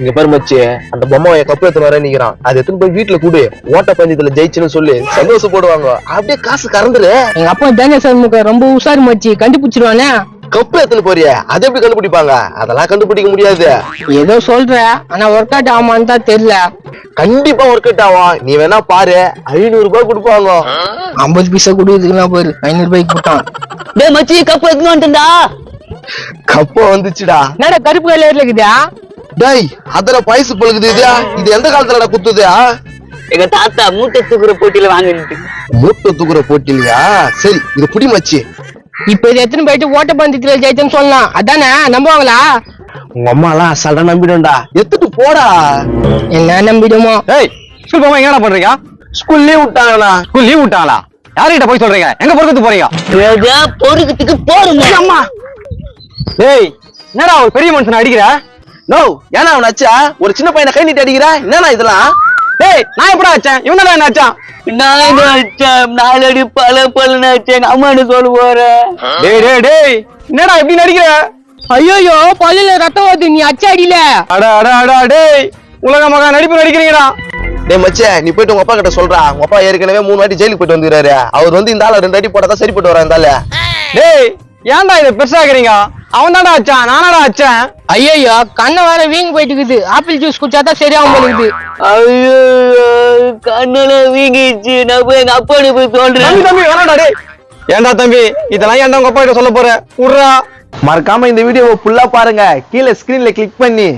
இங்க பாரு மச்சி, அந்த பொம்மை கப்பு எடுத்து வர நிக்கிறான். அது எடுத்துன்னு போய் வீட்டுல கூடு, ஓட்ட பந்தயத்துல ஜெயிச்சுன்னு சொல்லி சந்தோஷப்படுவாங்க. அப்படியே காசு கறந்துரு. எங்க அப்பா தானே சண்முக ரொம்ப உஷாரு மச்சி, கண்டுபிடிச்சிருவானே. கப்பு எடுத்துன்னு போறிய, அதை எப்படி கண்டுபிடிப்பாங்க? அதெல்லாம் கண்டுபிடிக்க முடியாது. ஏதோ சொல்ற, ஆனா ஒர்க் அவுட் ஆமான்னு தான் தெரியல. கண்டிப்பா ஒர்க் அவுட் ஆகும். நீ வேணா பாரு, 500 ரூபாய் கொடுப்பாங்க. 50 பைசா கொடுக்குதுலாம் பாரு, 500 ரூபாய்க்கு போட்டான். டேய் மச்சி, கப்பு எடுத்துன்னு வந்துட்டா. கப்ப வந்துச்சுடா. என்னடா கருப்பு கலர்ல இருக்குதா? டேய், அதுல பைசு பழுகுது. இது எந்த காலத்துல குத்துது? எங்க தாத்தா மூட்டை தூக்குற போட்டியில வாங்கிட்டு. மூட்டை தூக்குற போட்டிலையா? சரி, இது புடி மச்சி. இப்ப இது எத்தனை போயிட்டு ஓட்ட பந்தயத்துல ஜெயிச்சேன்னு சொல்லலாம், அதானே? நம்புவாங்களா? உங்க அம்மா எல்லாம் சட நம்பிடும்டா. எடுத்துட்டு போடா. என்ன நம்பிடுமோ? ஏய், ஸ்கூல் போக என்னடா பண்றீங்க? ஸ்கூல் லீவ் விட்டாங்கண்ணா. ஸ்கூல் லீவ் விட்டாங்களா? யார்கிட்ட போய் சொல்றீங்க? எங்க பொறுத்து போறீங்க? பொறுக்கிறதுக்கு போறோம். அம்மா, ஏய், என்னடா ஒரு பெரிய மனுஷன் அடிக்கிற? நோ, ஏன்னா அவன் அச்சா ஒரு சின்ன பையனை கை நீட்டி அடிக்கிற? என்னன்னா இதெல்லாம்? ஏய், நான் எப்படா அடிச்சேன்? இவனடா என்ன அடிச்சான்? நான் அடிச்சேன், 4 அடி பல அடிச்சேன். அம்மானு சொல்ல போறேன். டேய் டேய் டேய், என்னடா இப்படி நடிக்கிற? ஐயோ, பல்லுல ரத்தம் வருது, நீ அச்ச அடியில. அட அட அட டேய், உலக மகா நடிப்பு நடிக்கிறீங்கடா. டேய் மச்சே, நீ போயிட்டு உங்க அப்பா கிட்ட சொல்றா. உங்க அப்பா ஏற்கனவே 3 வாட்டி ஜெயிலுக்கு போயிட்டு வந்துறாரு. அவர் வந்து இந்த ஆள 2 அடி போட்டா சரி போட்டு வரா. இந்த ஆளு டேய், ஏன்டா இதை பெருசாக்குறீங்க? அவன் தான்டா அடிச்சான், நானடா அடிச்சேன். ஐயோ, கண்ணை வேற வீங்கி போயிட்டு இருக்குது. ஆப்பிள் ஜூஸ் குடிச்சாதான் சரியாகும் போலுக்குது. ஐயோ, கண்ணுல வீங்கிச்சு. நான் போய் எங்க அப்பா போய் சொல்றேன். தம்பி தம்பி வேணாடா டேய். ஏன்டா தம்பி, இதெல்லாம் ஏன்டா உங்க அப்பா கிட்ட சொல்ல போற? விட்றா. மறக்காம இந்த வீடியோவை ஃபுல்லா பாருங்க. கீழே ஸ்கிரீன்ல கிளிக் பண்ணி